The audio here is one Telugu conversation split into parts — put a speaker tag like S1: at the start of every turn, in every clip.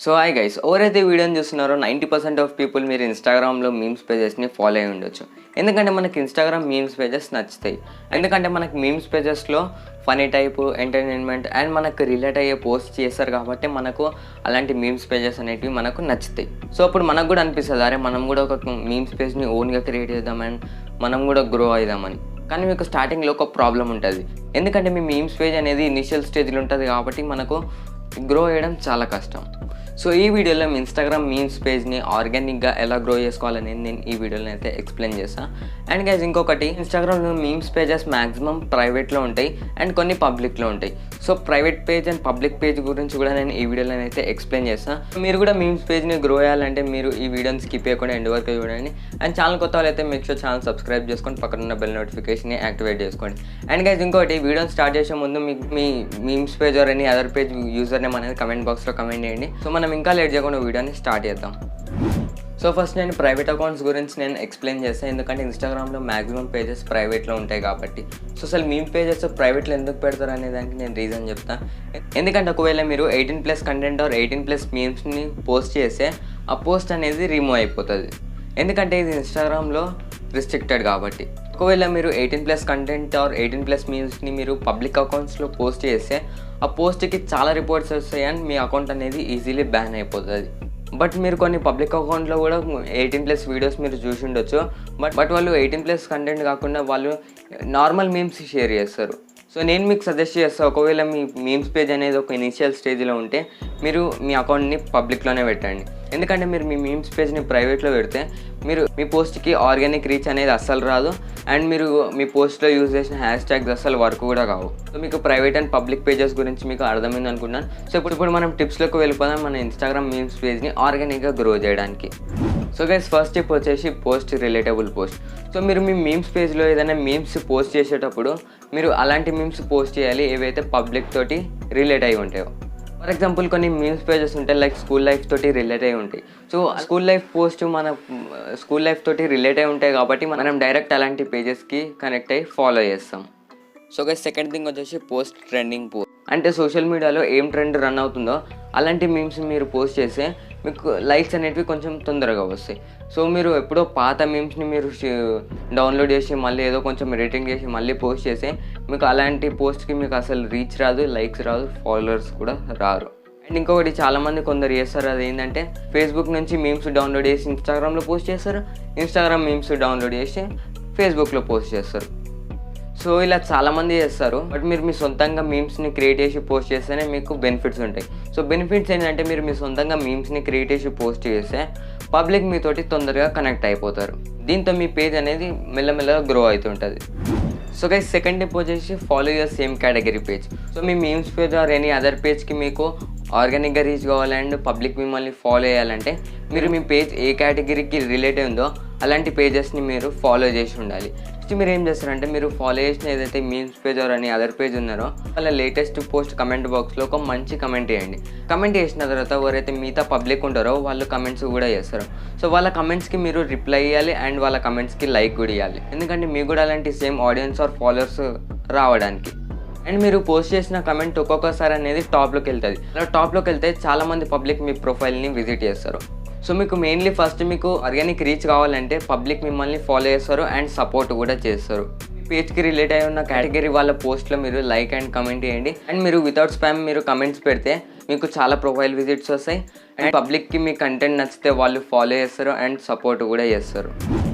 S1: సో హాయ్ గైస్, ఎవరైతే వీడియోని చూస్తున్నారో 90% ఆఫ్ పీపుల్ మీరు ఇన్స్టాగ్రామ్లో మీమ్స్ పేజెస్ని ఫాలో అయి ఉండొచ్చు. ఎందుకంటే మనకి ఇన్స్టాగ్రామ్ మీమ్స్ పేజెస్ నచ్చుతాయి. ఎందుకంటే మనకి మీమ్స్ పేజెస్లో ఫనీ టైప్ ఎంటర్టైన్మెంట్ అండ్ మనకు రిలేట్ అయ్యే పోస్ట్ చేస్తారు కాబట్టి మనకు అలాంటి మీమ్స్ పేజెస్ అనేటివి మనకు నచ్చుతాయి. సో అప్పుడు మనకు కూడా అనిపిస్తుంది, అరే మనం కూడా ఒక మీమ్స్ పేజ్ని ఓన్గా క్రియేట్ చేద్దామని, మనం కూడా గ్రో అవుదామని. కానీ మీకు స్టార్టింగ్లో ఒక ప్రాబ్లం ఉంటుంది. ఎందుకంటే మీ మీమ్స్ పేజ్ అనేది ఇనిషియల్ స్టేజ్లో ఉంటుంది కాబట్టి మనకు గ్రో చేయడం చాలా కష్టం. సో ఈ వీడియోలో మీ ఇన్స్టాగ్రామ్ మీమ్స్ పేజ్ని ఆర్గానిక్గా ఎలా గ్రో చేసుకోవాలని నేను ఈ వీడియోలో అయితే ఎక్స్ప్లెయిన్ చేస్తాను. అండ్ గైస్ ఇంకొకటి, ఇన్స్టాగ్రామ్లో మీమ్స్ పేజెస్ మ్యాక్సిమం ప్రైవేట్లో ఉంటాయి అండ్ కొన్ని పబ్లిక్లో ఉంటాయి. So private page and public page గురించి కూడా నేను ఈ వీడియోలో అయితే ఎక్స్ప్లెయిన్ చేస్తాను. మీరు కూడా మీమ్స్ పేజ్ని గ్రో చేయాలంటే మీరు ఈ వీడియోని స్కిప్ చేయకుండా ఎండ్ వరకు చూడండి. అండ్ ఛానల్ కొత్త వాళ్ళైతే మేక్ షూర్ ఛానల్ సబ్స్క్రైబ్ చేసుకొని పక్కన ఉన్న బెల్ నోటిఫికేషన్ని యాక్టివేట్ చేసుకోండి. అండ్ గైస్ ఇంకోటి, వీడియోని స్టార్ట్ చేసే ముందు మీకు మీ memes page or any other page user name అనేది కమెంట్ బాక్స్లో కమెంట్ చేయండి. సో మనం ఇంకా లేట్ చేయకుండా వీడియోని స్టార్ట్ చేద్దాం. సో ఫస్ట్ నేను ప్రైవేట్ అకౌంట్స్ గురించి నేను ఎక్స్ప్లెయిన్ చేస్తాను, ఎందుకంటే ఇన్స్టాగ్రామ్లో మ్యాక్సిమం పేజెస్ ప్రైవేట్లో ఉంటాయి కాబట్టి. సో అసలు మీమ్ పేజెస్ ప్రైవేట్లో ఎందుకు పెడతారు అనే దానికి నేను రీజన్ చెప్తాను. ఎందుకంటే ఒకవేళ మీరు 18+ కంటెంట్ ఆర్ 18+ మీమ్స్ని పోస్ట్ చేస్తే ఆ పోస్ట్ అనేది రిమూవ్ అయిపోతుంది. ఎందుకంటే ఇది ఇన్స్టాగ్రామ్లో రిస్ట్రిక్టెడ్ కాబట్టి. ఒకవేళ మీరు 18+ కంటెంట్ ఆర్ 18+ మీమ్స్ని మీరు పబ్లిక్ అకౌంట్స్లో పోస్ట్ చేస్తే ఆ పోస్ట్కి చాలా రిపోర్ట్స్ వస్తాయి అండ్ మీ అకౌంట్ అనేది ఈజీలీ బ్యాన్ అయిపోతుంది. బట్ మీరు కొన్ని పబ్లిక్ అకౌంట్లో కూడా 18+ వీడియోస్ మీరు చూసి ఉండొచ్చు. బట్ వాళ్ళు 18+ కంటెంట్ కాకుండా వాళ్ళు నార్మల్ మీమ్స్ షేర్ చేస్తారు. సో నేను మీకు సజెస్ట్ చేస్తాను, ఒకవేళ మీ మీమ్స్ పేజ్ అనేది ఒక ఇనిషియల్ స్టేజ్లో ఉంటే మీరు మీ అకౌంట్ని పబ్లిక్లోనే పెట్టండి. ఎందుకంటే మీరు మీ మీమ్స్ పేజ్ని ప్రైవేట్లో పెడితే మీరు మీ పోస్ట్కి ఆర్గానిక్ రీచ్ అనేది అస్సలు రాదు అండ్ మీరు మీ పోస్ట్లో యూజ్ చేసిన హ్యాష్ ట్యాగ్స్ అస్సలు వర్క్ కూడా కావు. సో మీకు ప్రైవేట్ అండ్ పబ్లిక్ పేజెస్ గురించి మీకు అర్థమైంది అనుకుంటున్నాను. సో ఇప్పుడు మనం టిప్స్లోకి వెళ్ళిపోదాం మన ఇన్స్టాగ్రామ్ మీమ్స్ పేజ్ని ఆర్గానిక్గా గ్రో చేయడానికి. సో గైస్ ఫస్ట్ టిప్ వచ్చేసి పోస్ట్ రిలేటబుల్ పోస్ట్. సో మీరు మీ మీమ్స్ పేజ్లో ఏదైనా మీమ్స్ పోస్ట్ చేసేటప్పుడు మీరు అలాంటి మీమ్స్ పోస్ట్ చేయాలి ఏవైతే పబ్లిక్ తోటి రిలేట్ అయి ఉంటాయో. ఫర్ ఎగ్జాంపుల్ కొన్ని మీమ్స్ పేజెస్ ఉంటాయి లైక్ స్కూల్ లైఫ్ తోటి రిలేట్ అయి ఉంటాయి. సో స్కూల్ లైఫ్ పోస్ట్ మన స్కూల్ లైఫ్ తోటి రిలేట్ అయి ఉంటాయి కాబట్టి మనం డైరెక్ట్ అలాంటి పేజెస్కి కనెక్ట్ అయ్యి ఫాలో చేస్తాం. సో గైస్ సెకండ్ థింగ్ వచ్చేసి పోస్ట్ ట్రెండింగ్ పోస్ట్. అంటే సోషల్ మీడియాలో ఏం ట్రెండ్ రన్ అవుతుందో అలాంటి మీమ్స్ మీరు పోస్ట్ చేస్తే మీకు లైక్స్ అనేటివి కొంచెం తొందరగా వస్తాయి. సో మీరు ఎప్పుడో పాత మీమ్స్ని మీరు డౌన్లోడ్ చేసి మళ్ళీ ఏదో కొంచెం ఎడిటింగ్ చేసి మళ్ళీ పోస్ట్ చేస్తే మీకు అలాంటి పోస్ట్కి మీకు అసలు రీచ్ రాదు, లైక్స్ రాదు, ఫాలోవర్స్ కూడా రారు. అండ్ ఇంకొకటి చాలామంది కొందరు చేస్తారు, అది ఏంటంటే ఫేస్బుక్ నుంచి మీమ్స్ డౌన్లోడ్ చేసి ఇన్స్టాగ్రామ్లో పోస్ట్ చేస్తారు, ఇన్స్టాగ్రామ్ మీమ్స్ డౌన్లోడ్ చేసి ఫేస్బుక్లో పోస్ట్ చేస్తారు. సో ఇలా చాలామంది చేస్తారు. బట్ మీరు మీ సొంతంగా మీమ్స్ని క్రియేట్ చేసి పోస్ట్ చేస్తేనే మీకు బెనిఫిట్స్ ఉంటాయి. సో బెనిఫిట్స్ ఏంటంటే మీరు మీ సొంతంగా మీమ్స్ని క్రియేట్ చేసి పోస్ట్ చేస్తే పబ్లిక్ మీతోటి తొందరగా కనెక్ట్ అయిపోతారు. దీంతో మీ పేజ్ అనేది మెల్లమెల్లగా గ్రో అవుతుంటుంది. సో గైస్ సెకండ్ టిప్ వచ్చేసి follow your same category page. So మీ memes page or any other పేజ్కి మీకు ఆర్గానిక్గా రీచ్ కావాలి అండ్ పబ్లిక్ మిమ్మల్ని ఫాలో చేయాలంటే మీరు మీ పేజ్ ఏ కేటగిరీకి రిలేట్ ఉందో అలాంటి పేజెస్ని మీరు ఫాలో చేసి ఉండాలి. నెక్స్ట్ మీరు ఏం చేస్తారంటే మీరు ఫాలో చేసిన ఏదైతే మీమ్స్ పేజ్ ఆర్ అని అదర్ పేజ్ ఉన్నారో వాళ్ళ లేటెస్ట్ పోస్ట్ కమెంట్ బాక్స్లో ఒక మంచి కమెంట్ చేయండి. కమెంట్ చేసిన తర్వాత ఎవరైతే మిగతా పబ్లిక్ ఉంటారో వాళ్ళు కమెంట్స్ కూడా చేస్తారు. సో వాళ్ళ కమెంట్స్కి మీరు రిప్లై ఇవ్వాలి అండ్ వాళ్ళ కమెంట్స్కి లైక్ కూడా ఇవ్వాలి. ఎందుకంటే మీకు కూడా అలాంటి సేమ్ ఆడియన్స్ ఆర్ ఫాలోవర్స్ రావడానికి. అండ్ మీరు పోస్ట్ చేసిన కమెంట్ ఒక్కొక్కసారి అనేది టాప్లోకి వెళ్తుంది. అలా టాప్లోకి వెళ్తే చాలామంది పబ్లిక్ మీ ప్రొఫైల్ని విజిట్ చేస్తారు. సో మీకు మెయిన్లీ ఫస్ట్ మీకు ఆర్గానిక్ రీచ్ కావాలంటే పబ్లిక్ మిమ్మల్ని ఫాలో చేస్తారు అండ్ సపోర్ట్ కూడా చేస్తారు. పేజ్కి రిలేట్ అయి ఉన్న కేటగిరీ వాళ్ళ పోస్ట్లో మీరు లైక్ అండ్ కమెంట్ చేయండి. అండ్ మీరు వితౌట్ స్పామ్ మీరు కమెంట్స్ పెడితే మీకు చాలా ప్రొఫైల్ విజిట్స్ వస్తాయి అండ్ పబ్లిక్కి మీ కంటెంట్ నచ్చితే వాళ్ళు ఫాలో చేస్తారు అండ్ సపోర్ట్ కూడా చేస్తారు.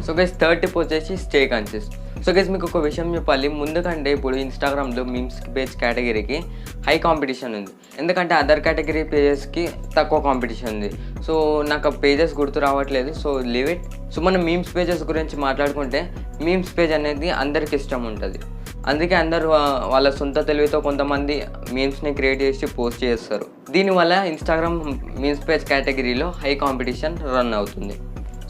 S1: సో గైస్ థర్డ్ టిప్ వచ్చేసి స్టే కన్సిస్ట్. సో గైస్ మీకు ఒక విషయం చెప్పాలి, ముందుకంటే ఇప్పుడు ఇన్స్టాగ్రామ్లో మీమ్స్ పేజ్ కేటగిరీకి హై కాంపిటీషన్ ఉంది. ఎందుకంటే అదర్ కేటగిరీ పేజెస్కి తక్కువ కాంపిటీషన్ ఉంది. సో నాకు ఆ పేజెస్ గుర్తు రావట్లేదు, సో లీవ్ ఇట్. సో మనం మీమ్స్ పేజెస్ గురించి మాట్లాడుకుంటే మీమ్స్ పేజ్ అనేది అందరికి ఇష్టం ఉంటుంది. అందుకే అందరూ వాళ్ళ సొంత తెలివితో కొంతమంది మీమ్స్ని క్రియేట్ చేసి పోస్ట్ చేస్తారు. దీనివల్ల ఇన్స్టాగ్రామ్ మీమ్స్ పేజ్ కేటగిరీలో హై కాంపిటీషన్ రన్ అవుతుంది.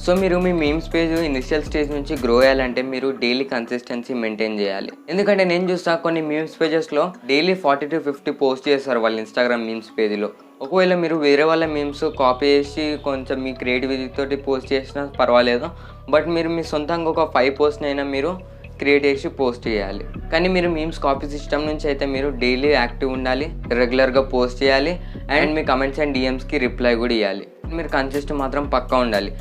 S1: సో మీరు మీ మీమ్స్ పేజ్ ఇనిషియల్ స్టేజ్ నుంచి గ్రో చేయాలంటే మీరు డైలీ కన్సిస్టెన్సీ మెయింటైన్ చేయాలి. ఎందుకంటే నేను చూస్తా కొన్ని మీమ్స్ పేజెస్లో డైలీ 40 to 50 పోస్ట్ చేస్తారు వాళ్ళ ఇన్స్టాగ్రామ్ మీమ్స్ పేజ్లో. ఒకవేళ మీరు వేరే వాళ్ళ మీమ్స్ కాపీ చేసి కొంచెం మీ క్రియేటివిటీ తోటి పోస్ట్ చేసినా పర్వాలేదు. బట్ మీరు మీ సొంతంగా ఒక 5 పోస్ట్ని అయినా మీరు క్రియేట్ చేసి పోస్ట్ చేయాలి. కానీ మీరు మీమ్స్ కాపీ సిస్టమ్ నుంచి అయితే మీరు డైలీ యాక్టివ్ ఉండాలి, రెగ్యులర్గా పోస్ట్ చేయాలి అండ్ మీ కమెంట్స్ అండ్ డిఎమ్స్కి రిప్లై కూడా ఇవ్వాలి. మీరు కన్సిస్ట్ మాత్రం పక్కా ఉండాలి.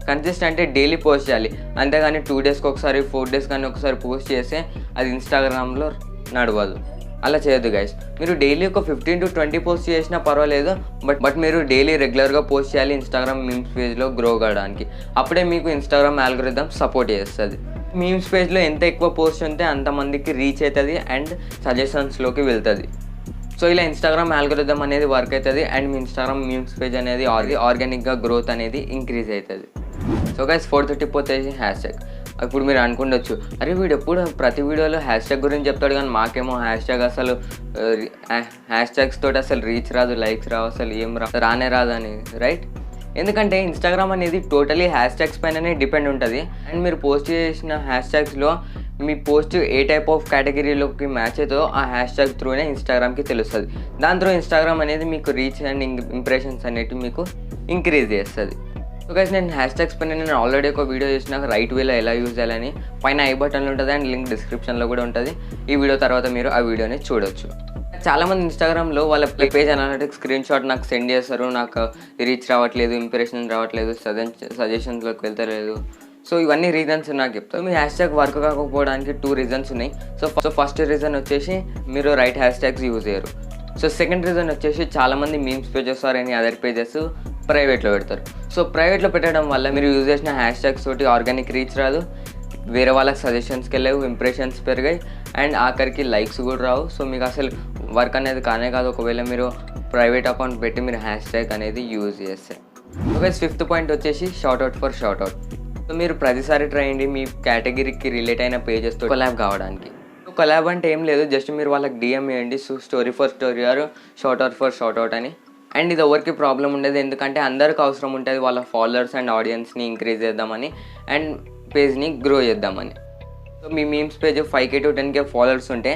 S1: కన్సిస్ట్ అంటే డైలీ పోస్ట్ చేయాలి, అంతేగాని 2 డేస్కి ఒకసారి 4 డేస్ కానీ ఒకసారి పోస్ట్ చేస్తే అది ఇన్స్టాగ్రామ్లో నడవదు. అలా చేయొద్దు గైస్. మీరు డైలీ ఒక 15 to 20 పోస్ట్ చేసినా పర్వాలేదు, బట్ మీరు డైలీ రెగ్యులర్గా పోస్ట్ చేయాలి ఇన్స్టాగ్రామ్ మీమ్స్ పేజ్లో గ్రో కావడానికి. అప్పుడే మీకు ఇన్స్టాగ్రామ్ ఆల్గోరిథం సపోర్ట్ చేస్తుంది. మీమ్స్ పేజ్లో ఎంత ఎక్కువ పోస్ట్ ఉంటే అంతమందికి రీచ్ అవుతుంది అండ్ సజెషన్స్లోకి వెళ్తుంది. సో ఇలా ఇన్స్టాగ్రామ్ ఆల్గోరిథం అనేది వర్క్ అవుతుంది and me Instagram memes page అనేది ఆర్గానిక్గా గ్రోత్ అనేది ఇంక్రీజ్ అవుతుంది. సో గైస్ 4th టిప్ వచ్చేసి హ్యాష్ ట్యాగ్. ఇప్పుడు మీరు అనుకుండొచ్చు, అరే వీడు ఎప్పుడు ప్రతి వీడియోలో హ్యాష్ ట్యాగ్ గురించి చెప్తాడు కానీ మాకేమో హ్యాష్ ట్యాగ్ అసలు హ్యాష్ ట్యాగ్స్ తోటి అసలు రీచ్ రాదు, లైక్స్ రావు, అసలు ఏం రానే రాదు అని. రైట్? ఎందుకంటే ఇన్స్టాగ్రామ్ అనేది టోటలీ హ్యాష్ ట్యాగ్స్ పైననే డిపెండ్ ఉంటుంది. అండ్ మీరు పోస్ట్ చేసిన హ్యాష్ ట్యాగ్స్లో మీ పోస్ట్ ఏ టైప్ ఆఫ్ కేటగిరీలోకి మ్యాచ్ అవుతుందో ఆ హ్యాష్ ట్యాగ్ త్రూనే ఇన్స్టాగ్రామ్కి తెలుస్తుంది. దాని త్రూ ఇన్స్టాగ్రామ్ అనేది మీకు రీచ్ అండ్ ఇంప్రెషన్స్ అనేవి మీకు ఇంక్రీజ్ చేస్తుంది. సో గైస్ నేను హ్యాష్ ట్యాగ్స్ పైన నేను ఆల్రెడీ ఒక వీడియో చేసిన రైట్ వేలో ఎలా యూజ్ చేయాలని. పైన ఐ బటన్లో ఉంటుంది అండ్ లింక్ డిస్క్రిప్షన్లో కూడా ఉంటుంది. ఈ వీడియో తర్వాత మీరు ఆ వీడియోని చూడొచ్చు. చాలామంది ఇన్స్టాగ్రామ్లో వాళ్ళ పేజ్ అనలిటిక్స్ స్క్రీన్ షాట్ నాకు సెండ్ చేస్తారు, నాకు రీచ్ రావట్లేదు, ఇంప్రెషన్ రావట్లేదు, సజెషన్స్లోకి వెళ్తలేదు. సో ఇవన్నీ రీజన్స్ నాకు చెప్తాను. మీ హ్యాష్ ట్యాగ్ వర్క్ కాకపోవడానికి 2 రీజన్స్ ఉన్నాయి. సో ఫస్ట్ రీజన్ వచ్చేసి మీరు రైట్ హ్యాష్ ట్యాగ్స్ యూజ్ చేయరు. సో సెకండ్ రీజన్ వచ్చేసి చాలామంది memes pages are any other pages ప్రైవేట్లో పెడతారు. సో ప్రైవేట్లో పెట్టడం వల్ల మీరు యూజ్ చేసిన హ్యాష్ ట్యాగ్స్ తోటి ఆర్గానిక్ రీచ్ రాదు, వేరే వాళ్ళకి సజెషన్స్కి వెళ్ళవు, ఇంప్రెషన్స్ పెరిగాయి అండ్ ఆఖరికి లైక్స్ కూడా రావు. సో మీకు అసలు వర్క్ అనేది కానే కాదు ఒకవేళ మీరు ప్రైవేట్ అకౌంట్ పెట్టి మీరు హ్యాష్ ట్యాగ్ అనేది యూజ్ చేస్తే. ఓకే, 5th పాయింట్ వచ్చేసి షార్ట్అవుట్ ఫర్ షార్ట్అవుట్. సో మీరు ప్రతిసారి ట్రై చేయండి మీ కేటగిరీకి రిలేట్ అయిన పేజెస్తో కొలాబ్ కావడానికి. కొలాబ్ అంటే ఏం లేదు, జస్ట్ మీరు వాళ్ళకి డిఎం చేయండి, story for story or sort out for sort out అని. అండ్ ఇది ఎవరికి ప్రాబ్లం ఉండదు, ఎందుకంటే అందరికి అవసరం ఉంటుంది వాళ్ళ ఫాలోవర్స్ అండ్ ఆడియన్స్ని ఇంక్రీజ్ చేద్దామని అండ్ పేజ్ని గ్రో చేద్దామని. సో మీ memes page 5K to 10K followers ఉంటే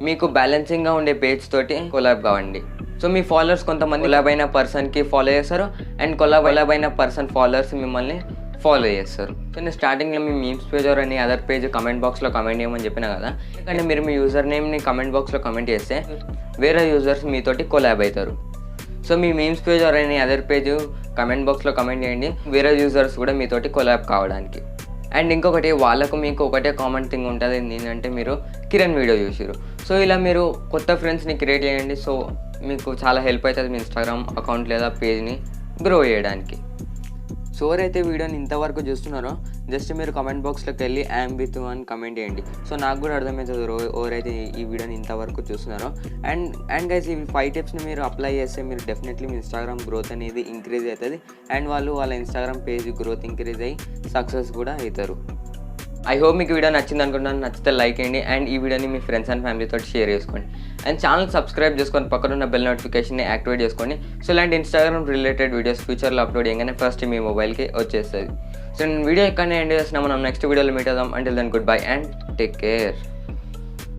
S1: మీకు బ్యాలెన్సింగ్గా ఉండే పేజ్ తోటి కొలాబ్ కావండి. సో మీ ఫాలోవర్స్ కొంతమంది కొలాబ్ అయిన పర్సన్కి ఫాలో చేస్తారు అండ్ కొలాబ్ అయిన పర్సన్ ఫాలోవర్స్ మిమ్మల్ని ఫాలో చేస్తారు. సో నేను స్టార్టింగ్లో మీ మీమ్స్ పేజ్ ఆర్ అని అదర్ పేజ్ కమెంట్ బాక్స్లో కమెంట్ చేయమని చెప్పిన కదా, ఎందుకంటే మీరు మీ యూజర్ నేమ్ని కమెంట్ బాక్స్లో కమెంట్ చేస్తే వేరే యూజర్స్ మీతోటి కొలాబ్ అవుతారు. సో మీ మీమ్స్ పేజ్ ఆర్ అని అదర్ పేజ్ కమెంట్ బాక్స్లో కమెంట్ చేయండి, వేరే యూజర్స్ కూడా మీతోటి కొలాబ్ కావడానికి. అండ్ ఇంకొకటి వాళ్ళకు మీకు ఒకటే కామన్ థింగ్ ఉంటుంది, ఏంటంటే మీరు కిరణ్ వీడియో చూసారు. సో ఇలా మీరు కొత్త ఫ్రెండ్స్ని క్రియేట్ చేయండి. సో మీకు చాలా హెల్ప్ అవుతుంది మీ ఇన్స్టాగ్రామ్ అకౌంట్ లేదా పేజ్ని గ్రో చేయడానికి. సో ఎవరైతే వీడియోని ఇంతవరకు చూస్తున్నారో జస్ట్ మీరు కమెంట్ బాక్స్లోకి వెళ్ళి ఐఎమ్ విత్ అని కమెంట్ చేయండి. సో నాకు కూడా అర్థమవుతుంది ఎవరైతే ఈ వీడియోని ఇంతవరకు చూస్తున్నారో. అండ్ గైస్ ఈ 5 టిప్స్ని మీరు అప్లై చేస్తే మీరు డెఫినెట్లీ మీ ఇన్స్టాగ్రామ్ గ్రోత్ అనేది ఇంక్రీజ్ అవుతుంది అండ్ వాళ్ళ ఇన్స్టాగ్రామ్ పేజ్ గ్రోత్ ఇంక్రీజ్ అయ్యి సక్సెస్ కూడా అవుతారు. ఐ హోప్ మీకు వీడియో నచ్చింది అనుకుంటున్నాను. నచ్చితే లైక్ చేయండి అండ్ ఈ వీడియోని మీ ఫ్రెండ్స్ అండ్ ఫ్యామిలీతో షేర్ చేసుకోండి. అండ్ ఛానల్ సబ్స్క్రైబ్ చేసుకొని పక్కన ఉన్న బెల్ నోటిఫికేషన్ని యాక్టివేట్ చేసుకోండి. సో ఇలాంటి ఇన్స్టాగ్రామ్ రిలేటెడ్ వీడియోస్ ఫ్యూచర్లో అప్లోడ్ చేయగానే ఫస్ట్ మీ మొబైల్కి వచ్చేస్తుంది. సో నేను వీడియో ఎక్కడనే ఎండ్ చేస్తున్నాను. మనం నెక్స్ట్ వీడియోలో మీట్ అవుదాం. Until then goodbye and take care.